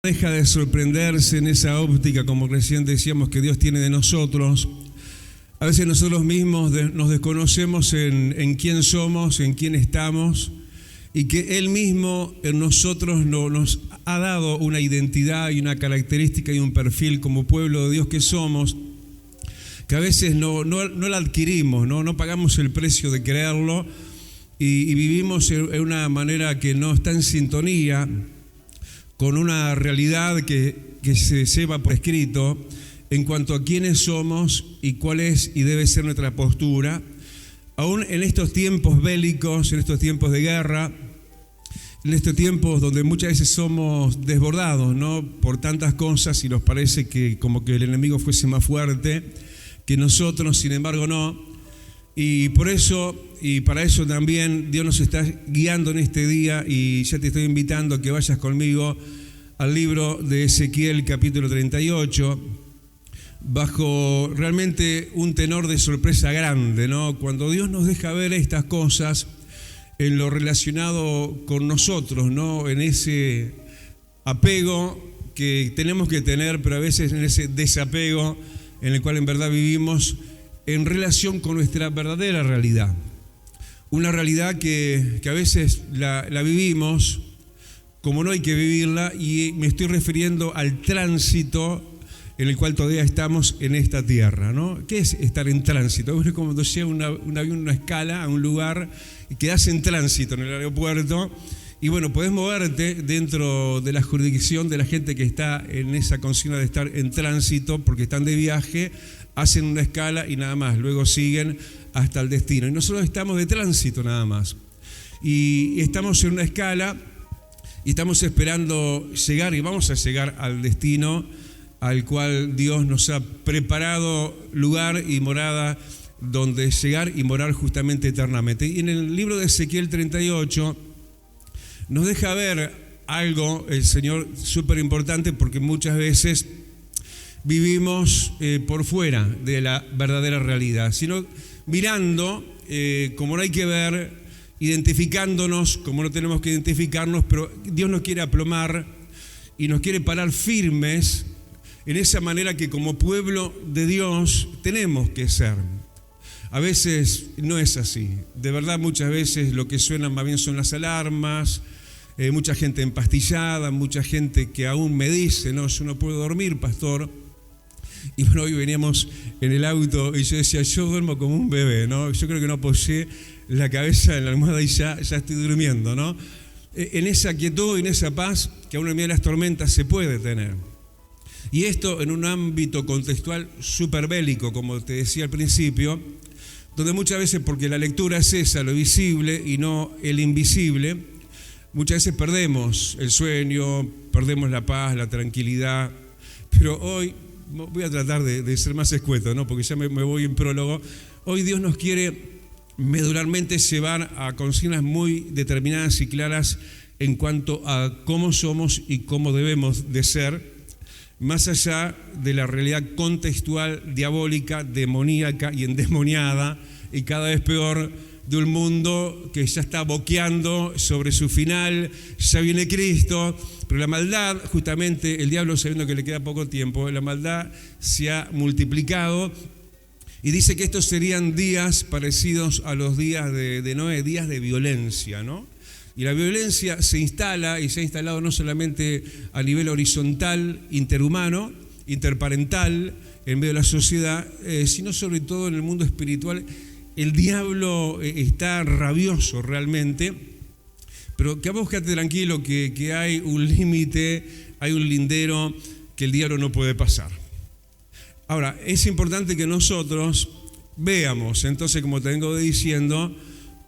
Deja de sorprenderse en esa óptica, como recién decíamos, que Dios tiene de nosotros. A veces nosotros mismos nos desconocemos en quién somos, en quién estamos, y que Él mismo en nosotros nos ha dado una identidad y una característica y un perfil como pueblo de Dios que somos, que a veces no la adquirimos, no pagamos el precio de creerlo y vivimos en una manera que no está en sintonía con una realidad que se lleva por escrito en cuanto a quiénes somos y cuál es y debe ser nuestra postura, aún en estos tiempos bélicos, en estos tiempos de guerra, en estos tiempos donde muchas veces somos desbordados, ¿no?, por tantas cosas y nos parece que como que el enemigo fuese más fuerte que nosotros, sin embargo no. Y por eso y para eso también Dios nos está guiando en este día, y ya te estoy invitando a que vayas conmigo al libro de Ezequiel capítulo 38, bajo realmente un tenor de sorpresa grande, ¿no? Cuando Dios nos deja ver estas cosas en lo relacionado con nosotros, ¿no?, en ese apego que tenemos que tener, pero a veces en ese desapego en el cual en verdad vivimos en relación con nuestra verdadera realidad. Una realidad que a veces la vivimos como no hay que vivirla, y me estoy refiriendo al tránsito en el cual todavía estamos en esta tierra, ¿no? ¿Qué es estar en tránsito? Es como cuando llega un avión, una escala a un lugar y quedas en tránsito en el aeropuerto, y bueno, podés moverte dentro de la jurisdicción de la gente que está en esa consigna de estar en tránsito porque están de viaje, hacen una escala y nada más, luego siguen hasta el destino. Y nosotros estamos de tránsito nada más. Y estamos en una escala y estamos esperando llegar, y vamos a llegar al destino al cual Dios nos ha preparado lugar y morada donde llegar y morar justamente eternamente. Y en el libro de Ezequiel 38 nos deja ver algo, el Señor, súper importante, porque muchas veces vivimos por fuera de la verdadera realidad, sino mirando como no hay que ver, identificándonos como no tenemos que identificarnos, pero Dios nos quiere aplomar y nos quiere parar firmes en esa manera que como pueblo de Dios tenemos que ser. A veces no es así, de verdad muchas veces lo que suenan más bien son las alarmas, mucha gente empastillada, mucha gente que aún me dice, no, yo no puedo dormir, pastor. Y bueno, hoy veníamos en el auto y yo decía, yo duermo como un bebé, ¿no? Yo creo que no apoyé la cabeza en la almohada y ya estoy durmiendo, ¿no? En esa quietud y en esa paz que aún en medio de las tormentas se puede tener. Y esto en un ámbito contextual súper bélico, como te decía al principio, donde muchas veces, porque la lectura es esa, lo visible y no el invisible, muchas veces perdemos el sueño, perdemos la paz, la tranquilidad, pero hoy voy a tratar de ser más escueto, ¿no?, porque ya me voy en prólogo. Hoy Dios nos quiere medularmente llevar a consignas muy determinadas y claras en cuanto a cómo somos y cómo debemos de ser, más allá de la realidad contextual, diabólica, demoníaca y endemoniada, y cada vez peor, de un mundo que ya está boqueando sobre su final. Ya viene Cristo, pero la maldad, justamente el diablo, sabiendo que le queda poco tiempo, la maldad se ha multiplicado, y dice que estos serían días parecidos a los días de Noé, días de violencia, ¿no? Y la violencia se instala, y se ha instalado no solamente a nivel horizontal, interhumano, interparental, en medio de la sociedad, sino sobre todo en el mundo espiritual. El diablo está rabioso realmente, pero que vos quedate tranquilo que hay un límite, hay un lindero que el diablo no puede pasar. Ahora, es importante que nosotros veamos, entonces, como te vengo diciendo,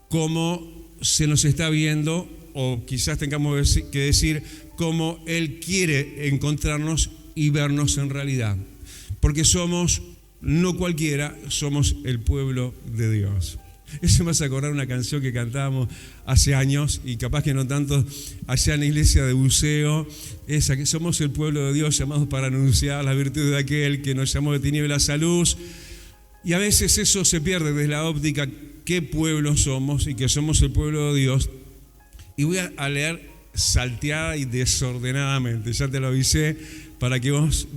cómo se nos está viendo, o quizás tengamos que decir cómo Él quiere encontrarnos y vernos en realidad. Porque somos, no cualquiera, somos el pueblo de Dios. Eso me hace acordar una canción que cantábamos hace años, y capaz que no tanto allá en la iglesia de Buceo, esa que somos el pueblo de Dios, llamados para anunciar las virtudes de aquel que nos llamó de tinieblas a luz. Y a veces eso se pierde desde la óptica qué pueblo somos y que somos el pueblo de Dios. Y voy a leer salteada y desordenadamente. Ya te lo avisé para que vos,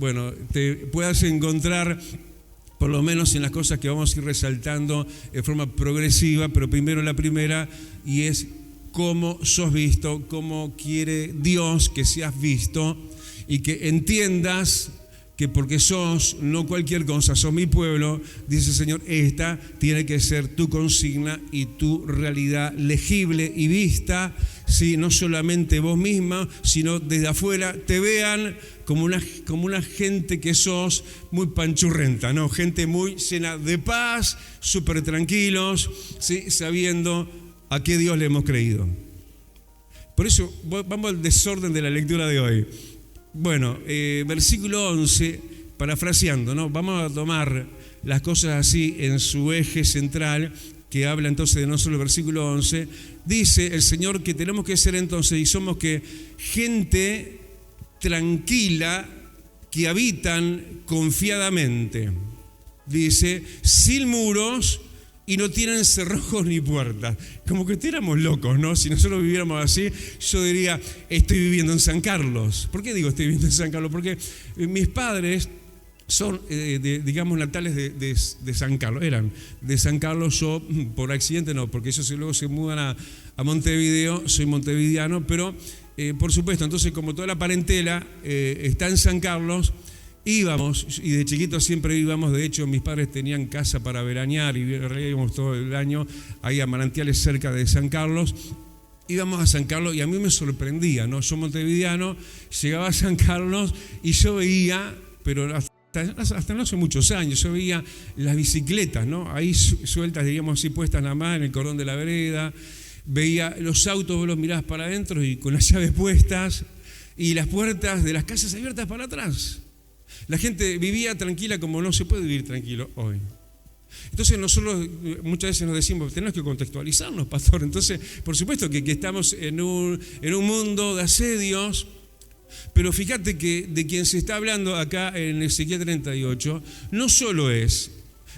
te puedas encontrar por lo menos en las cosas que vamos a ir resaltando de forma progresiva, pero primero la primera, y es cómo sos visto, cómo quiere Dios que seas visto, y que entiendas que porque sos no cualquier cosa, sos mi pueblo, dice el Señor, esta tiene que ser tu consigna y tu realidad legible y vista, ¿sí? No solamente vos misma, sino desde afuera te vean como una gente que sos muy panchurrenta, ¿no? Gente muy llena de paz, súper tranquilos, ¿sí? Sabiendo a qué Dios le hemos creído. Por eso vamos al desorden de la lectura de hoy. Versículo 11, parafraseando, ¿no? Vamos a tomar las cosas así en su eje central, que habla entonces de nosotros. El versículo 11, dice el Señor que tenemos que ser entonces, y somos que gente tranquila, que habitan confiadamente. Dice, sin muros y no tienen cerrojos ni puertas. Como que éramos locos, ¿no? Si nosotros viviéramos así, yo diría, estoy viviendo en San Carlos. ¿Por qué digo estoy viviendo en San Carlos? Porque mis padres son, natales de San Carlos. Eran de San Carlos. Yo, por accidente no, porque ellos luego se mudan a Montevideo. Soy montevideano, pero por supuesto, entonces como toda la parentela está en San Carlos, íbamos, y de chiquitos siempre íbamos. De hecho, mis padres tenían casa para veranear y en realidad íbamos todo el año ahí a manantiales cerca de San Carlos. Íbamos a San Carlos y a mí me sorprendía, ¿no? Yo montevideano, llegaba a San Carlos y yo veía, pero hasta no hace muchos años, yo veía las bicicletas, ¿no? Ahí sueltas, diríamos así, puestas nada más en el cordón de la vereda. Veía los autos, vos los mirabas para adentro y con las llaves puestas, y las puertas de las casas abiertas para atrás. La gente vivía tranquila como no se puede vivir tranquilo hoy. Entonces nosotros muchas veces nos decimos, tenemos que contextualizarnos, pastor. Entonces, por supuesto que estamos en un mundo de asedios, pero fíjate que de quien se está hablando acá en Ezequiel 38, no solo es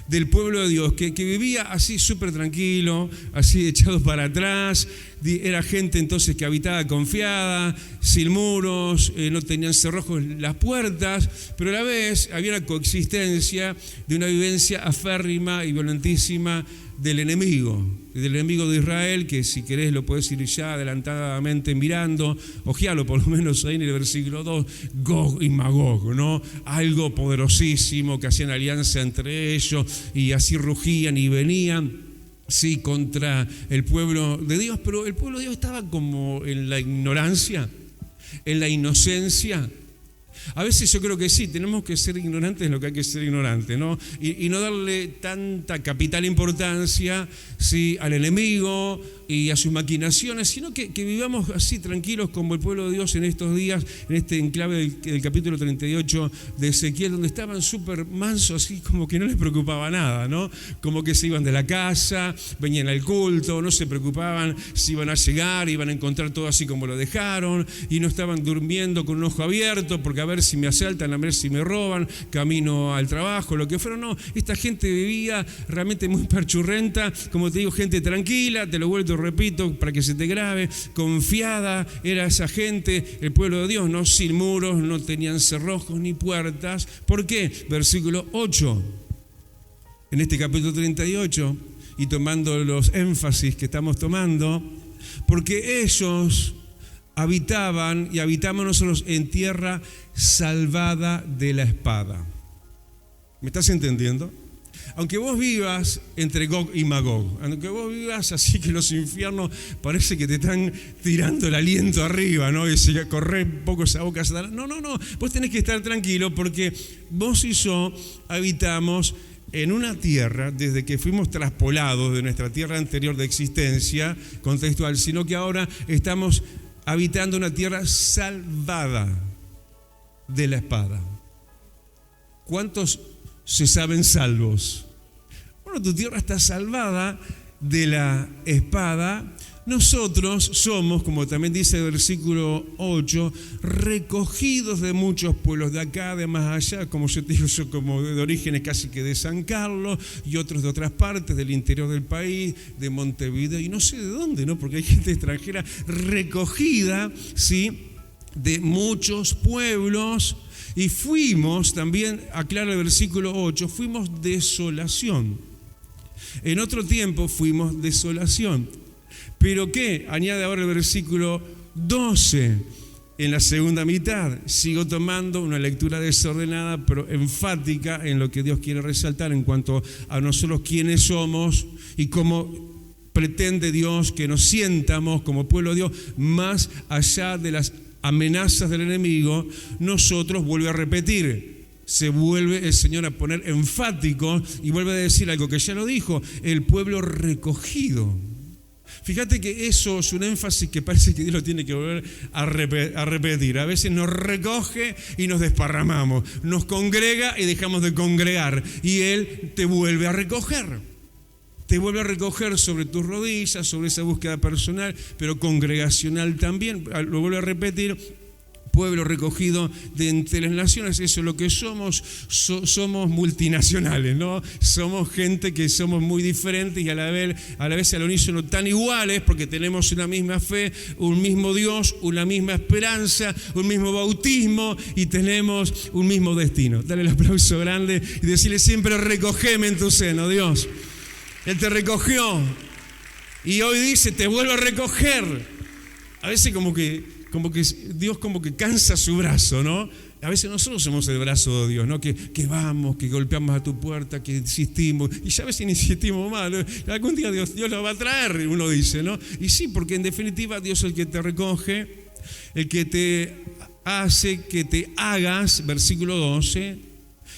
del pueblo de Dios, que vivía así súper tranquilo, así echado para atrás. Era gente entonces que habitaba confiada, sin muros, no tenían cerrojos las puertas, pero a la vez había una coexistencia de una vivencia aférrima y violentísima del enemigo de Israel, que si querés lo podés ir ya adelantadamente mirando, ojealo por lo menos ahí en el versículo 2, Gog y Magog, ¿no? Algo poderosísimo, que hacían alianza entre ellos y así rugían y venían, sí, contra el pueblo de Dios. Pero el pueblo de Dios estaba como en la ignorancia, en la inocencia. A veces yo creo que sí, tenemos que ser ignorantes en lo que hay que ser ignorantes, ¿no? Y no darle tanta capital importancia, ¿sí?, al enemigo y a sus maquinaciones, sino que vivamos así tranquilos como el pueblo de Dios en estos días, en este enclave del capítulo 38 de Ezequiel, donde estaban súper mansos, así como que no les preocupaba nada, ¿no? Como que se iban de la casa, venían al culto, no se preocupaban si iban a llegar, iban a encontrar todo así como lo dejaron, y no estaban durmiendo con un ojo abierto, porque a ver si me asaltan, a ver si me roban, camino al trabajo, lo que fuera. No, esta gente vivía realmente muy perchurrenta, como te digo, gente tranquila, te lo vuelvo, repito, para que se te grabe, confiada era esa gente, el pueblo de Dios, no, sin muros, no tenían cerrojos ni puertas. ¿Por qué? Versículo 8, en este capítulo 38, y tomando los énfasis que estamos tomando, porque ellos habitaban y habitamos nosotros en tierra salvada de la espada. ¿Me estás entendiendo? Aunque vos vivas entre Gog y Magog, aunque vos vivas así que los infiernos parece que te están tirando el aliento arriba, ¿no? Y se corre un poco esa boca. No, vos tenés que estar tranquilo, porque vos y yo habitamos en una tierra, desde que fuimos traspolados de nuestra tierra anterior de existencia contextual, sino que ahora estamos habitando una tierra salvada de la espada. ¿Cuántos se saben salvos? Bueno, tu tierra está salvada de la espada, nosotros somos, como también dice el versículo 8, recogidos de muchos pueblos de acá, de más allá, como yo te digo, yo como de orígenes casi que de San Carlos, y otros de otras partes del interior del país, de Montevideo, y no sé de dónde, ¿no? Porque hay gente extranjera recogida, ¿sí?, de muchos pueblos, y fuimos, también aclara el versículo 8, fuimos desolación. En otro tiempo fuimos desolación. ¿Pero qué? Añade ahora el versículo 12. En la segunda mitad sigo tomando una lectura desordenada, pero enfática en lo que Dios quiere resaltar en cuanto a nosotros quiénes somos y cómo pretende Dios que nos sientamos como pueblo de Dios, más allá de las amenazas del enemigo. Nosotros, vuelve a repetir, se vuelve el Señor a poner enfático y vuelve a decir algo que ya lo dijo, el pueblo recogido. Fíjate que eso es un énfasis que parece que Dios lo tiene que volver a repetir. A veces nos recoge y nos desparramamos, nos congrega y dejamos de congregar, y Él te vuelve a recoger. Te vuelve a recoger sobre tus rodillas, sobre esa búsqueda personal, pero congregacional también. Lo vuelve a repetir. Pueblo recogido de entre las naciones, eso es lo que somos, somos multinacionales, ¿no? Somos gente que somos muy diferentes y a la vez al unísono tan iguales, porque tenemos una misma fe, un mismo Dios, una misma esperanza, un mismo bautismo y tenemos un mismo destino. Dale el aplauso grande y decirle siempre: recogeme en tu seno, Dios. Él te recogió y hoy dice: te vuelvo a recoger. A veces como que Dios como que cansa su brazo, ¿no? A veces nosotros somos el brazo de Dios, ¿no? Que vamos, que golpeamos a tu puerta, que insistimos, y ya a veces insistimos más. Algún día Dios lo va a traer, uno dice, ¿no? Y sí, porque en definitiva Dios es el que te recoge, el que te hace que te hagas, versículo 12,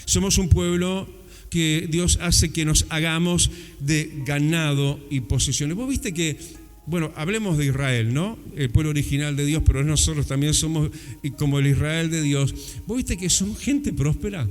somos un pueblo que Dios hace que nos hagamos de ganado y posesiones. Vos viste que, bueno, hablemos de Israel, ¿no? El pueblo original de Dios, pero nosotros también somos como el Israel de Dios. ¿Vos viste que son gente próspera?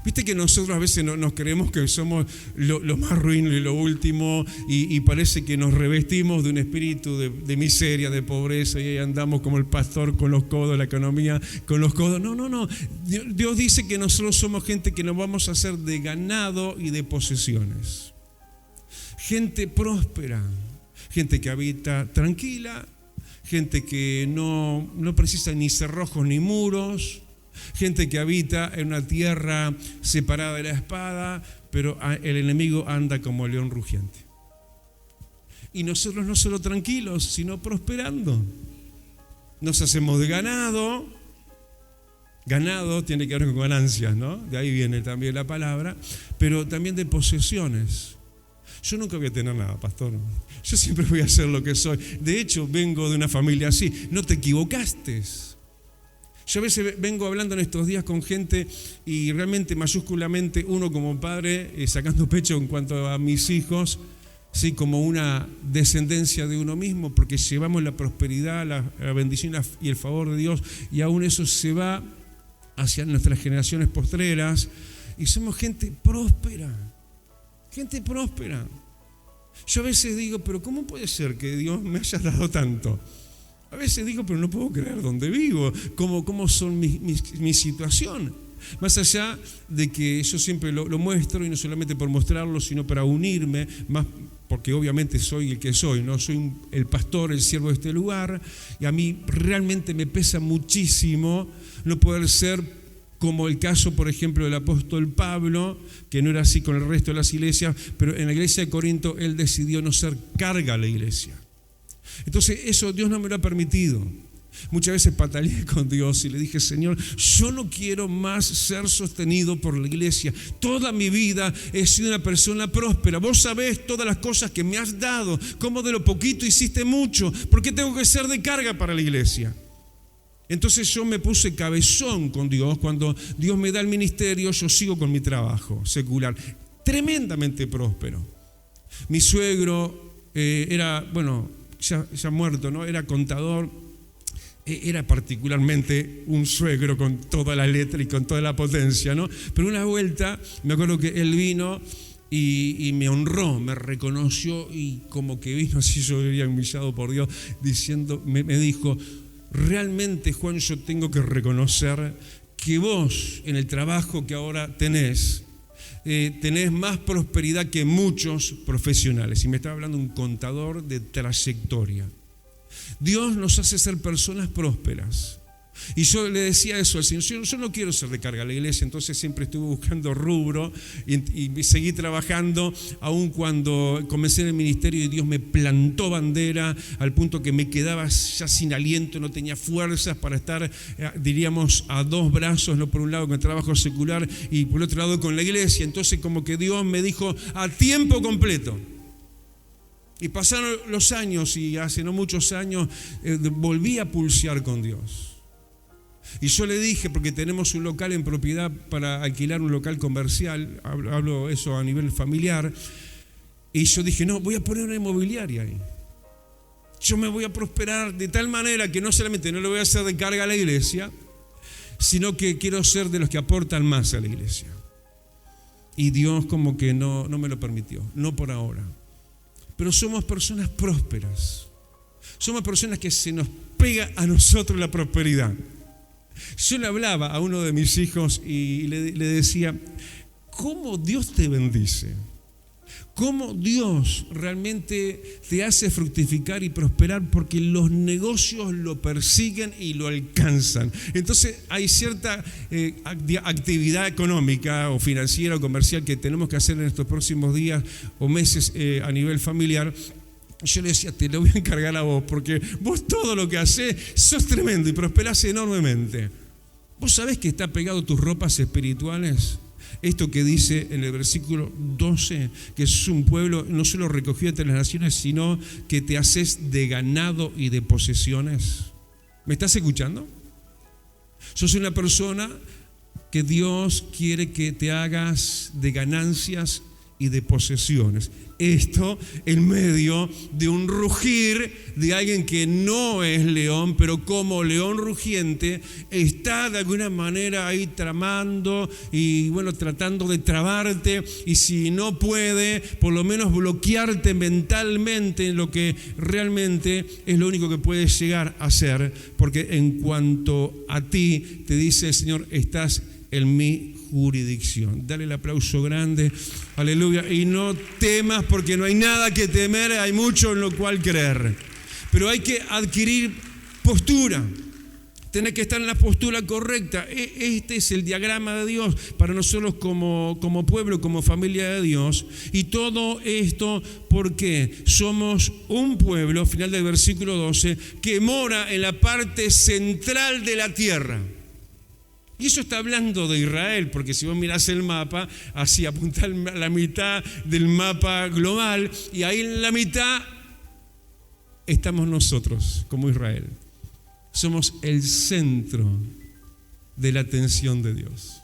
¿Viste que nosotros a veces nos creemos que somos lo más ruin y lo último y parece que nos revestimos de un espíritu de miseria, de pobreza, y ahí andamos como el pastor con los codos, la economía con los codos? No. Dios dice que nosotros somos gente que nos vamos a hacer de ganado y de posesiones. Gente próspera. Gente que habita tranquila, gente que no precisa ni cerrojos ni muros, gente que habita en una tierra separada de la espada, pero el enemigo anda como león rugiente. Y nosotros no solo tranquilos, sino prosperando. Nos hacemos de ganado. Ganado tiene que ver con ganancias, ¿no? De ahí viene también la palabra, pero también de posesiones. Yo nunca voy a tener nada, pastor. Yo siempre voy a ser lo que soy. De hecho, vengo de una familia así. No te equivocaste. Yo a veces vengo hablando en estos días con gente y realmente mayúsculamente uno como padre sacando pecho en cuanto a mis hijos, sí, como una descendencia de uno mismo, porque llevamos la prosperidad, la bendición y el favor de Dios, y aún eso se va hacia nuestras generaciones postreras y somos gente próspera. Gente próspera. Yo a veces digo, pero ¿cómo puede ser que Dios me haya dado tanto? A veces digo, pero no puedo creer dónde vivo, cómo son mi situación. Más allá de que yo siempre lo muestro, y no solamente por mostrarlo, sino para unirme, más porque obviamente soy el que soy, ¿no? Soy el pastor, el siervo de este lugar, y a mí realmente me pesa muchísimo no poder ser como el caso, por ejemplo, del apóstol Pablo, que no era así con el resto de las iglesias, pero en la iglesia de Corinto él decidió no ser carga a la iglesia. Entonces eso Dios no me lo ha permitido. Muchas veces pataleé con Dios y le dije: Señor, yo no quiero más ser sostenido por la iglesia. Toda mi vida he sido una persona próspera. Vos sabés todas las cosas que me has dado, cómo de lo poquito hiciste mucho. ¿Por qué tengo que ser de carga para la iglesia? Entonces yo me puse cabezón con Dios. Cuando Dios me da el ministerio, yo sigo con mi trabajo secular, tremendamente próspero. Mi suegro era, bueno, ya muerto, ¿no? Era contador. Era particularmente un suegro con toda la letra y con toda la potencia, ¿no? Pero una vuelta, me acuerdo que él vino y me honró, me reconoció y como que vino así, yo diría humillado por Dios, diciendo, me dijo, realmente, Juan, yo tengo que reconocer que vos en el trabajo que ahora tenés más prosperidad que muchos profesionales. Y me estaba hablando un contador de trayectoria. Dios nos hace ser personas prósperas. Y yo le decía eso al Señor, yo no quiero ser de carga a la iglesia, entonces siempre estuve buscando rubro y seguí trabajando, aun cuando comencé en el ministerio y Dios me plantó bandera al punto que me quedaba ya sin aliento, no tenía fuerzas para estar, diríamos, a dos brazos, no por un lado con el trabajo secular y por el otro lado con la iglesia. Entonces como que Dios me dijo a tiempo completo. Y pasaron los años y hace no muchos años volví a pulsear con Dios. Y yo le dije, porque tenemos un local en propiedad para alquilar, un local comercial, hablo eso a nivel familiar, y yo dije, no, voy a poner una inmobiliaria ahí. Yo me voy a prosperar de tal manera que no solamente no le voy a hacer de carga a la iglesia, sino que quiero ser de los que aportan más a la iglesia. Y Dios como que no me lo permitió, no por ahora. Pero somos personas prósperas. Somos personas que se nos pega a nosotros la prosperidad. Yo le hablaba a uno de mis hijos y le decía, ¿cómo Dios te bendice? ¿Cómo Dios realmente te hace fructificar y prosperar? Porque los negocios lo persiguen y lo alcanzan. Entonces hay cierta actividad económica o financiera o comercial que tenemos que hacer en estos próximos días o meses a nivel familiar. Yo le decía, te lo voy a encargar a vos, porque vos todo lo que hacés sos tremendo y prosperás enormemente. ¿Vos sabés que está pegado a tus ropas espirituales? Esto que dice en el versículo 12, que sos un pueblo no solo recogido entre las naciones, sino que te haces de ganado y de posesiones. ¿Me estás escuchando? Sos una persona que Dios quiere que te hagas de ganancias y de posesiones. Esto en medio de un rugir de alguien que no es león, pero como león rugiente está de alguna manera ahí tramando y tratando de trabarte, y si no puede, por lo menos bloquearte mentalmente en lo que realmente es lo único que puedes llegar a hacer, porque en cuanto a ti te dice el Señor, estás en mi jurisdicción. Dale el aplauso grande, aleluya, y no temas porque no hay nada que temer, hay mucho en lo cual creer, pero hay que adquirir postura, tener que estar en la postura correcta. Este es el diagrama de Dios para nosotros como pueblo, como familia de Dios, y todo esto porque somos un pueblo, final del versículo 12, que mora en la parte central de la tierra. Y eso está hablando de Israel, porque si vos mirás el mapa, así apunta a la mitad del mapa global, y ahí en la mitad estamos nosotros, como Israel. Somos el centro de la atención de Dios.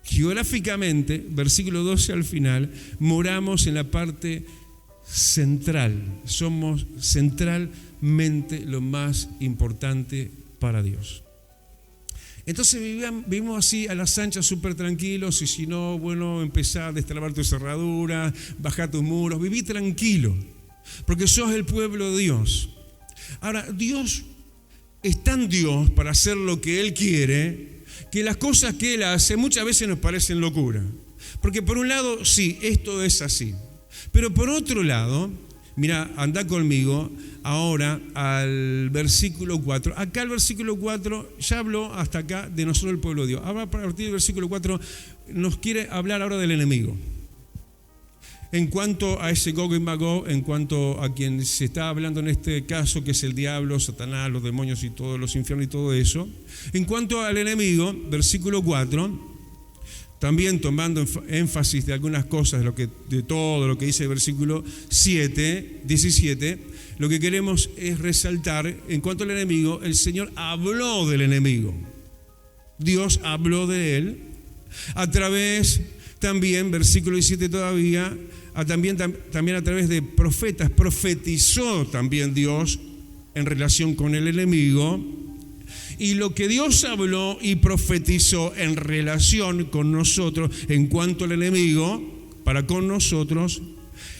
Geográficamente, versículo 12 al final, moramos en la parte central. Somos centralmente lo más importante para Dios. Entonces vivimos así a las anchas, súper tranquilos, y si no, empezá a destrabar tu cerradura, bajá tus muros, viví tranquilo, porque sos el pueblo de Dios. Ahora, Dios es tan Dios para hacer lo que Él quiere, que las cosas que Él hace muchas veces nos parecen locura. Porque por un lado, sí, esto es así, pero por otro lado, mira, anda conmigo ahora al versículo 4. Acá el versículo 4 ya habló hasta acá de nosotros el pueblo de Dios. Ahora a partir del versículo 4 nos quiere hablar ahora del enemigo. En cuanto a ese Gog y Magog, en cuanto a quien se está hablando en este caso, que es el diablo, Satanás, los demonios y todos los infiernos y todo eso. En cuanto al enemigo, versículo 4, también tomando énfasis de algunas cosas de todo lo que dice el versículo 17, lo que queremos es resaltar, en cuanto al enemigo, el Señor habló del enemigo. Dios habló de él a través, también, versículo 17 todavía, también a través de profetas. Profetizó también Dios en relación con el enemigo. Y lo que Dios habló y profetizó en relación con nosotros en cuanto al enemigo, para con nosotros,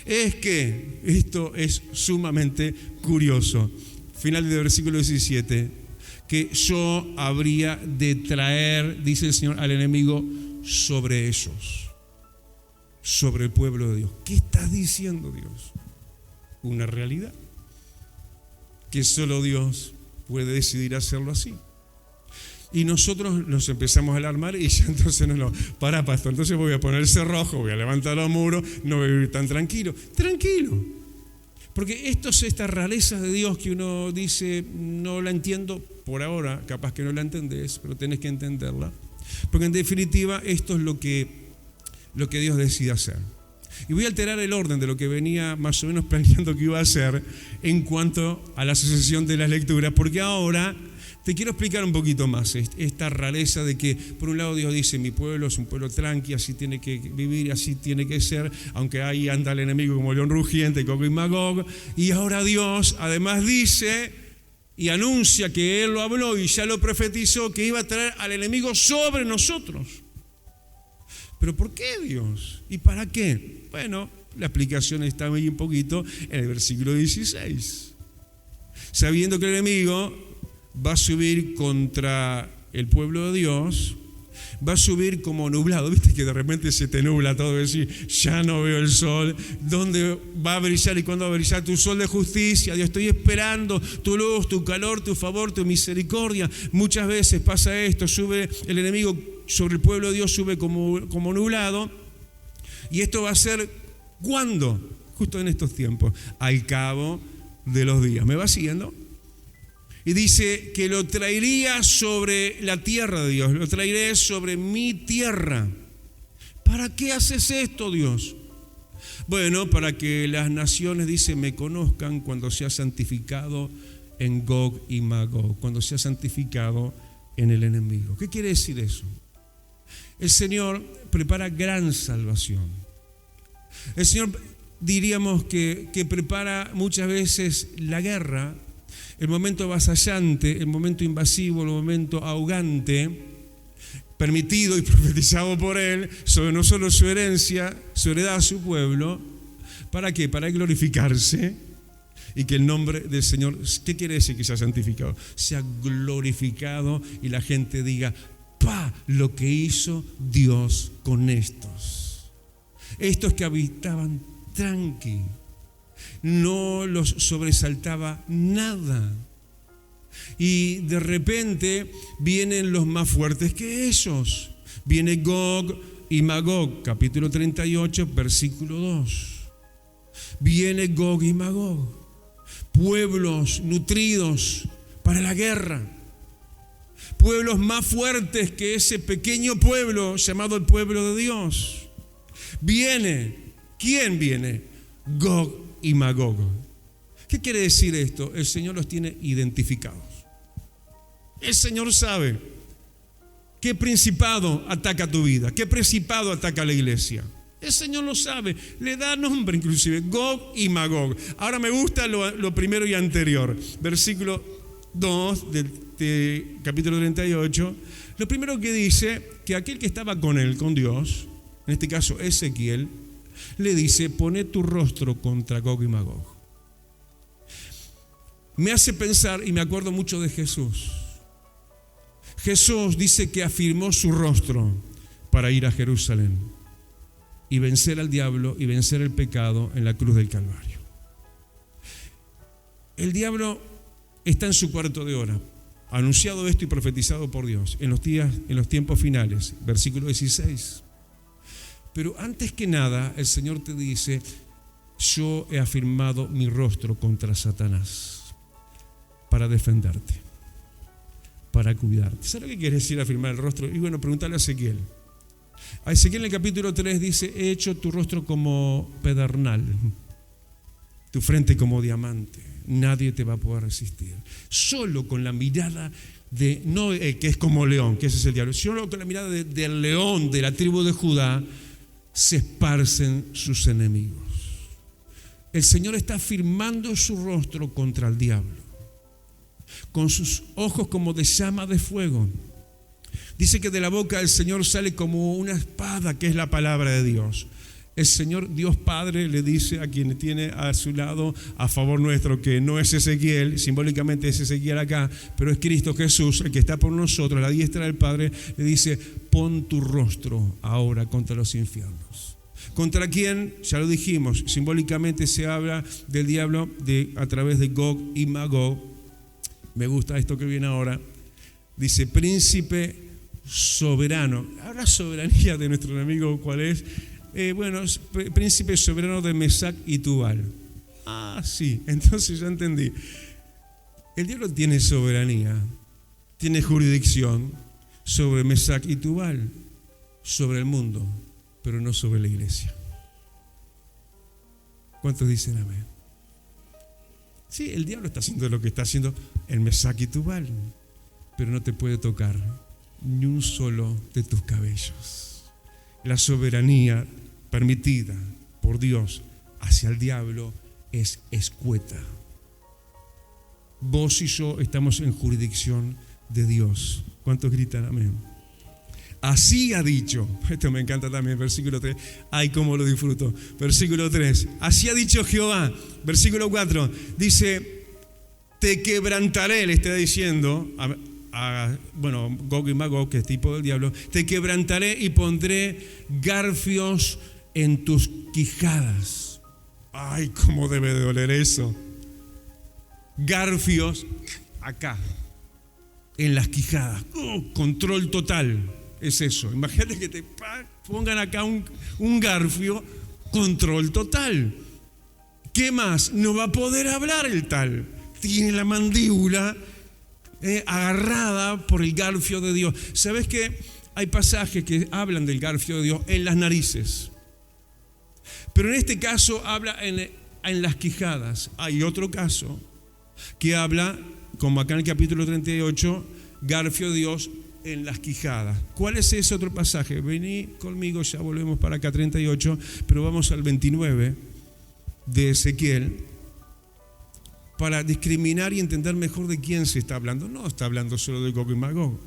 es que, esto es sumamente curioso, final del versículo 17, que yo habría de traer, dice el Señor, al enemigo sobre ellos, sobre el pueblo de Dios. ¿Qué está diciendo Dios? Una realidad, que solo Dios puede decidir hacerlo así. Y nosotros nos empezamos a alarmar y ya entonces para pastor, entonces voy a ponerse rojo, voy a levantar los muros, no voy a vivir tan tranquilo. Tranquilo, porque esto es esta rareza de Dios que uno dice, no la entiendo por ahora, capaz que no la entendés, pero tenés que entenderla. Porque en definitiva esto es lo que Dios decide hacer. Y voy a alterar el orden de lo que venía más o menos planeando que iba a hacer en cuanto a la sucesión de las lecturas, porque ahora te quiero explicar un poquito más esta rareza de que, por un lado, Dios dice, mi pueblo es un pueblo tranqui, así tiene que vivir, así tiene que ser, aunque ahí anda el enemigo como león rugiente, Gog y Magog. Y ahora Dios, además, dice y anuncia que Él lo habló y ya lo profetizó, que iba a traer al enemigo sobre nosotros. ¿Pero por qué Dios? ¿Y para qué? Bueno, la explicación está ahí un poquito en el versículo 16. Sabiendo que el enemigo va a subir contra el pueblo de Dios, va a subir como nublado. ¿Viste que de repente se te nubla todo? Decir, ya no veo el sol. ¿Dónde va a brillar y cuándo va a brillar tu sol de justicia? Dios, estoy esperando tu luz, tu calor, tu favor, tu misericordia. Muchas veces pasa esto, sube el enemigo sobre el pueblo de Dios, sube como nublado. Y esto va a ser, ¿cuándo? Justo en estos tiempos, al cabo de los días. ¿Me va siguiendo? Y dice que lo traería sobre la tierra de Dios, lo traeré sobre mi tierra. ¿Para qué haces esto, Dios? Bueno, para que las naciones, dice, me conozcan cuando sea santificado en Gog y Magog, cuando sea santificado en el enemigo. ¿Qué quiere decir eso? El Señor prepara gran salvación. El Señor, diríamos que prepara muchas veces la guerra, el momento avasallante, el momento invasivo, el momento ahogante, permitido y profetizado por Él, sobre no solo su herencia, su heredad, su pueblo. ¿Para qué? Para glorificarse y que el nombre del Señor, ¿qué quiere decir que sea santificado? Sea glorificado y la gente diga, ¡pa! Lo que hizo Dios con estos. Estos que habitaban tranqui. No los sobresaltaba nada. Y de repente vienen los más fuertes que ellos. Viene Gog y Magog, capítulo 38, versículo 2. Viene Gog y Magog, pueblos nutridos para la guerra, pueblos más fuertes que ese pequeño pueblo llamado el pueblo de Dios. Viene, ¿quién viene? Gog y Magog. ¿Qué quiere decir esto? El Señor los tiene identificados. El Señor sabe qué principado ataca tu vida, qué principado ataca a la iglesia. El Señor lo sabe, le da nombre inclusive, Gog y Magog. Ahora me gusta lo primero y anterior, versículo 2 del capítulo 38. Lo primero que dice, que aquel que estaba con él, con Dios, en este caso Ezequiel, le dice, pone tu rostro contra Gog y Magog. Me hace pensar y me acuerdo mucho de Jesús. Jesús dice que afirmó su rostro para ir a Jerusalén y vencer al diablo y vencer el pecado en la cruz del Calvario. El diablo está en su cuarto de hora, anunciado esto y profetizado por Dios en los tiempos finales, versículo 16. Pero antes que nada, el Señor te dice, yo he afirmado mi rostro contra Satanás para defenderte, para cuidarte. ¿Sabes lo que quiere decir afirmar el rostro? Y bueno, preguntarle a Ezequiel. A Ezequiel en el capítulo 3 dice, he hecho tu rostro como pedernal, tu frente como diamante. Nadie te va a poder resistir. Solo con la mirada de, no que es como león, que ese es el diablo, solo con la mirada del león de la tribu de Judá, se esparcen sus enemigos. El Señor está afirmando su rostro contra el diablo, con sus ojos como de llama de fuego. Dice que de la boca del Señor sale como una espada, que es la palabra de Dios. El Señor Dios Padre le dice a quien tiene a su lado a favor nuestro, que no es Ezequiel, simbólicamente es Ezequiel acá, pero es Cristo Jesús, el que está por nosotros, a la diestra del Padre, le dice: pon tu rostro ahora contra los infiernos. ¿Contra quién? Ya lo dijimos, simbólicamente se habla del diablo a través de Gog y Magog. Me gusta esto que viene ahora. Dice: príncipe soberano. Ahora, soberanía de nuestro enemigo, ¿cuál es? Príncipe soberano de Mesac y Tubal. Ah, sí, entonces ya entendí. El diablo tiene soberanía, tiene jurisdicción sobre Mesac y Tubal, sobre el mundo, pero no sobre la iglesia. ¿Cuántos dicen amén? Sí, el diablo está haciendo lo que está haciendo el Mesac y Tubal, pero no te puede tocar ni un solo de tus cabellos. La soberanía permitida por Dios hacia el diablo es escueta. Vos y yo estamos en jurisdicción de Dios. ¿Cuántos gritan amén? Así ha dicho, esto me encanta también, versículo 3, ay cómo lo disfruto. Versículo 3, así ha dicho Jehová. Versículo 4, dice: te quebrantaré, le está diciendo Gog y Magog, que es tipo del diablo, te quebrantaré y pondré garfios en tus quijadas. Ay, cómo debe de doler eso. Garfios acá, en las quijadas. Control total, es eso. Imagínate que te pongan acá un garfio, control total. ¿Qué más? No va a poder hablar el tal. Tiene la mandíbula agarrada por el garfio de Dios. ¿Sabes qué? Hay pasajes que hablan del garfio de Dios en las narices, pero en este caso habla en las quijadas. Hay otro caso que habla, como acá en el capítulo 38, garfio de Dios en las quijadas. ¿Cuál es ese otro pasaje? Vení conmigo, ya volvemos para acá, 38, pero vamos al 29 de Ezequiel, para discriminar y entender mejor de quién se está hablando. No está hablando solo de Gog y Magog.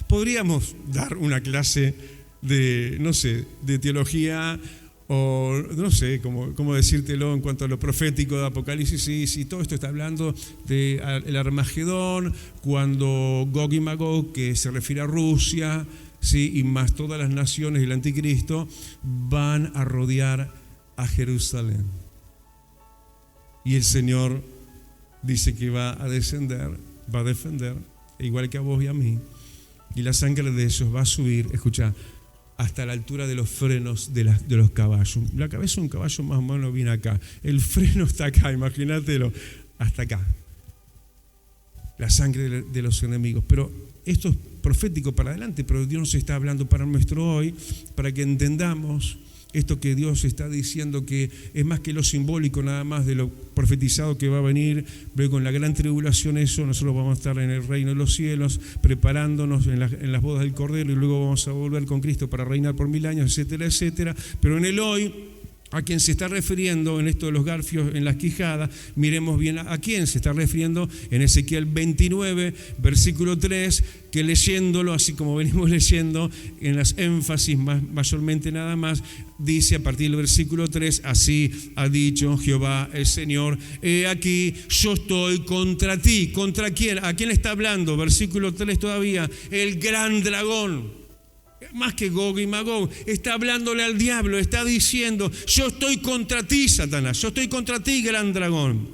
Podríamos dar una clase de, no sé, de teología, o no sé cómo decírtelo en cuanto a lo profético de Apocalipsis. Sí, todo esto está hablando del Armagedón, cuando Gog y Magog, que se refiere a Rusia, sí, y más todas las naciones del anticristo, van a rodear a Jerusalén. Y el Señor dice que va a descender, va a defender, igual que a vos y a mí, y la sangre de ellos va a subir, escucha, hasta la altura de los frenos de los caballos. La cabeza de un caballo más o menos viene acá, el freno está acá, imagínatelo, hasta acá. La sangre de los enemigos. Pero esto es profético para adelante, pero Dios nos está hablando para nuestro hoy, para que entendamos esto que Dios está diciendo, que es más que lo simbólico nada más de lo profetizado que va a venir. Luego en la gran tribulación, eso, nosotros vamos a estar en el reino de los cielos, preparándonos en las bodas del Cordero, y luego vamos a volver con Cristo para reinar por 1000 años, etcétera, etcétera. Pero en el hoy, a quien se está refiriendo en esto de los garfios en las quijadas, miremos bien a quién se está refiriendo en Ezequiel 29, versículo 3, que leyéndolo, así como venimos leyendo, en las énfasis mayormente nada más, dice a partir del versículo 3, así ha dicho Jehová el Señor, he aquí, yo estoy contra ti. ¿Contra quién? ¿A quién le está hablando? Versículo 3 todavía, el gran dragón. Más que Gog y Magog, está hablándole al diablo, está diciendo: yo estoy contra ti, Satanás, yo estoy contra ti, gran dragón,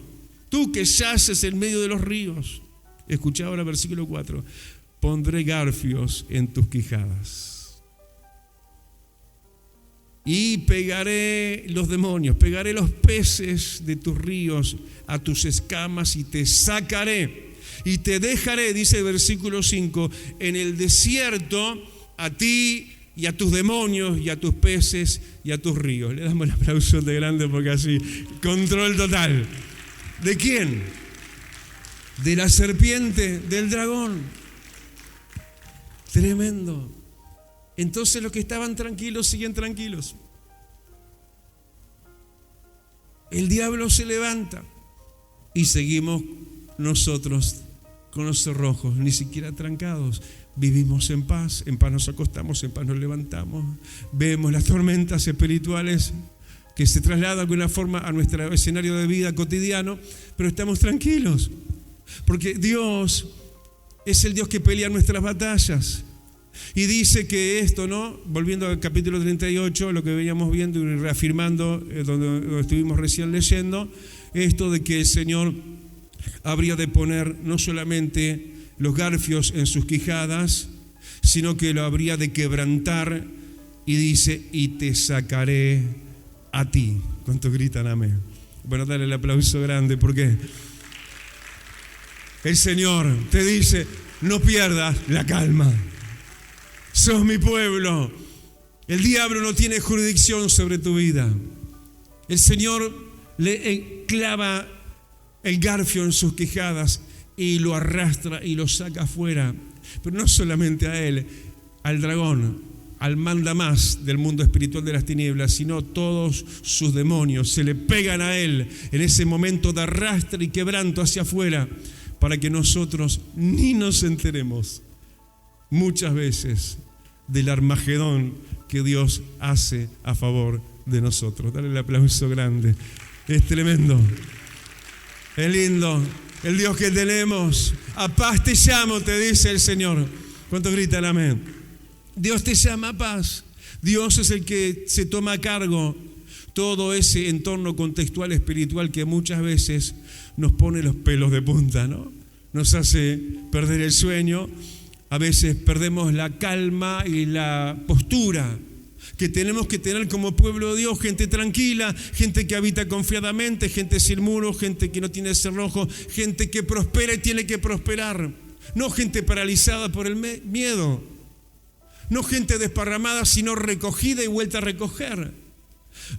tú que yaces en medio de los ríos. Escucha ahora versículo 4, pondré garfios en tus quijadas y pegaré los demonios, pegaré los peces de tus ríos a tus escamas y te sacaré y te dejaré, dice el versículo 5, en el desierto, a ti y a tus demonios y a tus peces y a tus ríos. Le damos el aplauso de grande porque así, control total. ¿De quién? De la serpiente, del dragón. Tremendo. Entonces los que estaban tranquilos siguen tranquilos. El diablo se levanta y seguimos nosotros con los cerrojos, ni siquiera trancados. vivimos en paz nos acostamos, en paz nos levantamos. Vemos las tormentas espirituales que se trasladan de alguna forma a nuestro escenario de vida cotidiano, pero estamos tranquilos, porque Dios es el Dios que pelea nuestras batallas. Y dice que esto, ¿no? Volviendo al capítulo 38, lo que veníamos viendo y reafirmando, donde estuvimos recién leyendo, esto de que el Señor habría de poner no solamente los garfios en sus quijadas, sino que lo habría de quebrantar, y dice, y te sacaré a ti. ¿Cuántos gritan amén? Bueno, dale el aplauso grande, porque el Señor te dice, no pierdas la calma. Sos mi pueblo. El diablo no tiene jurisdicción sobre tu vida. El Señor le clava el garfio en sus quijadas y lo arrastra y lo saca afuera. Pero no solamente a él, al dragón, al mandamás del mundo espiritual de las tinieblas, sino todos sus demonios se le pegan a él en ese momento de arrastre y quebranto hacia afuera, para que nosotros ni nos enteremos muchas veces del Armagedón que Dios hace a favor de nosotros. Dale el aplauso grande. Es tremendo, es lindo el Dios que tenemos. A paz te llamo, te dice el Señor. ¿Cuántos gritan amén? Dios te llama a paz. Dios es el que se toma a cargo todo ese entorno contextual espiritual que muchas veces nos pone los pelos de punta, ¿no? Nos hace perder el sueño. A veces perdemos la calma y la postura que tenemos que tener como pueblo de Dios, gente tranquila, gente que habita confiadamente, gente sin muros, gente que no tiene cerrojo, gente que prospera y tiene que prosperar, no gente paralizada por el miedo, no gente desparramada, sino recogida y vuelta a recoger.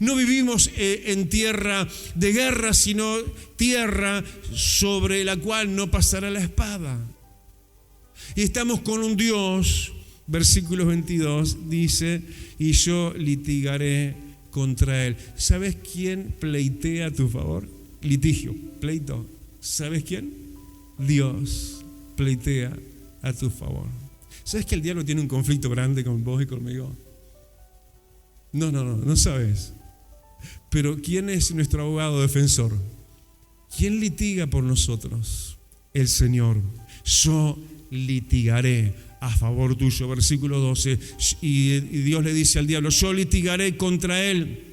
No vivimos en tierra de guerra, sino tierra sobre la cual no pasará la espada. Y estamos con un Dios, versículo 22, dice, y yo litigaré contra él. ¿Sabes quién pleitea a tu favor? Litigio, pleito. ¿Sabes quién? Dios pleitea a tu favor. ¿Sabes que el diablo tiene un conflicto grande con vos y conmigo? No sabes. Pero ¿quién es nuestro abogado defensor? ¿Quién litiga por nosotros? El Señor. Yo litigaré a favor tuyo. Versículo 12. Y Dios le dice al diablo, yo litigaré contra él.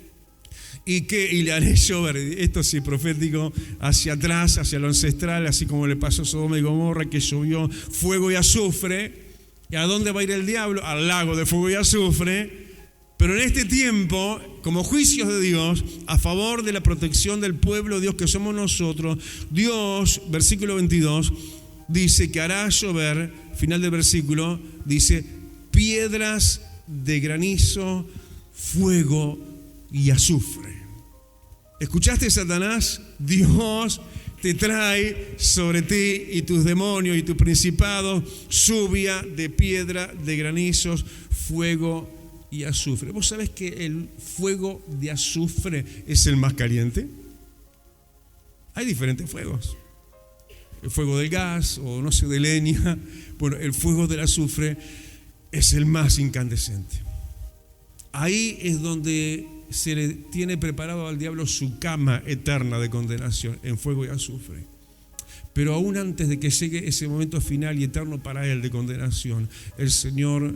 ¿Y le haré llover? Esto sí, profético, hacia atrás, hacia lo ancestral, así como le pasó a Sodoma y Gomorra, que llovió fuego y azufre. ¿Y a dónde va a ir el diablo? Al lago de fuego y azufre. Pero en este tiempo, como juicios de Dios, a favor de la protección del pueblo de Dios que somos nosotros, Dios, versículo 22, dice que hará llover, final del versículo, dice, piedras de granizo, fuego y azufre. ¿Escuchaste, Satanás? Dios te trae sobre ti y tus demonios y tu principado lluvia de piedra, de granizos, fuego y azufre. ¿Vos sabés que el fuego de azufre es el más caliente? Hay diferentes fuegos. El fuego del gas o no sé, de leña. Bueno, el fuego del azufre es el más incandescente. Ahí es donde se le tiene preparado al diablo su cama eterna de condenación, en fuego y azufre. Pero aún antes de que llegue ese momento final y eterno para él de condenación, el Señor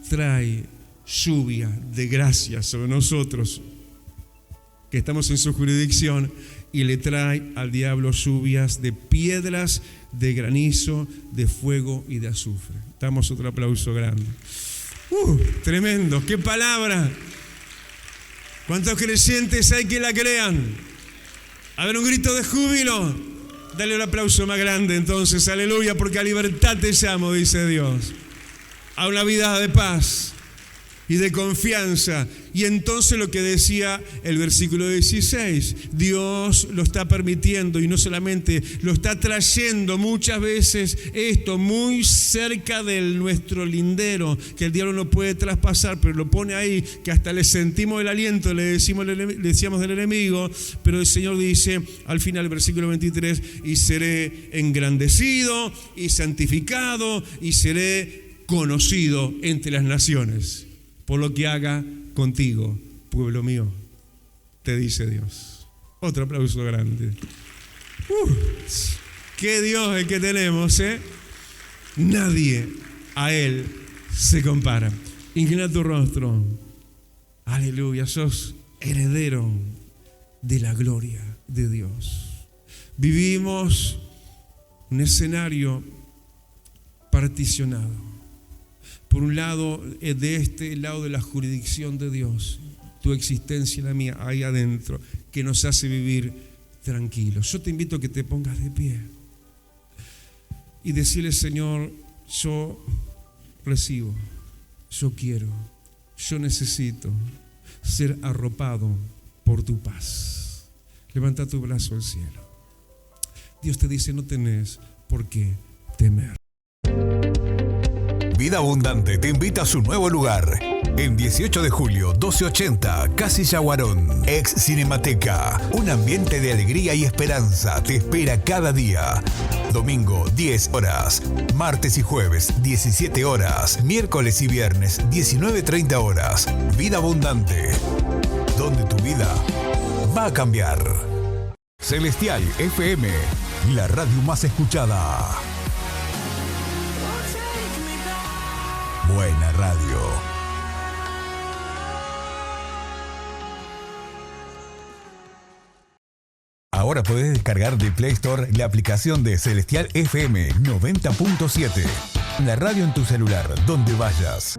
trae lluvia de gracia sobre nosotros que estamos en su jurisdicción, y le trae al diablo lluvias de piedras, de granizo, de fuego y de azufre. Damos otro aplauso grande. Tremendo, qué palabra. ¿Cuántos creyentes hay que la crean? A ver, un grito de júbilo. Dale un aplauso más grande entonces, aleluya, porque a libertad te llamo, dice Dios, a una vida de paz y de confianza. Y entonces lo que decía el versículo 16, Dios lo está permitiendo, y no solamente lo está trayendo muchas veces esto muy cerca de nuestro lindero, que el diablo no puede traspasar, pero lo pone ahí, que hasta le sentimos el aliento, le decíamos del enemigo. Pero el Señor dice al final, versículo 23, y seré engrandecido y santificado y seré conocido entre las naciones por lo que haga contigo, pueblo mío, te dice Dios. Otro aplauso grande. ¡Qué Dios el que tenemos, eh! Nadie a Él se compara. Inclina tu rostro. Aleluya, sos heredero de la gloria de Dios. Vivimos un escenario particionado. Por un lado, de este lado de la jurisdicción de Dios, tu existencia y la mía, ahí adentro, que nos hace vivir tranquilos. Yo te invito a que te pongas de pie y decirle: Señor, yo recibo, yo quiero, yo necesito ser arropado por tu paz. Levanta tu brazo al cielo. Dios te dice: no tenés por qué temer. Vida Abundante te invita a su nuevo lugar. En 18 de julio, 1280, Casilla Guarón, ex Cinemateca. Un ambiente de alegría y esperanza te espera cada día. Domingo, 10 horas. Martes y jueves, 17 horas. Miércoles y viernes, 19:30 horas. Vida Abundante, donde tu vida va a cambiar. Celestial FM, la radio más escuchada. Buena radio. Ahora podés descargar de Play Store la aplicación de Celestial FM 90.7. La radio en tu celular, donde vayas.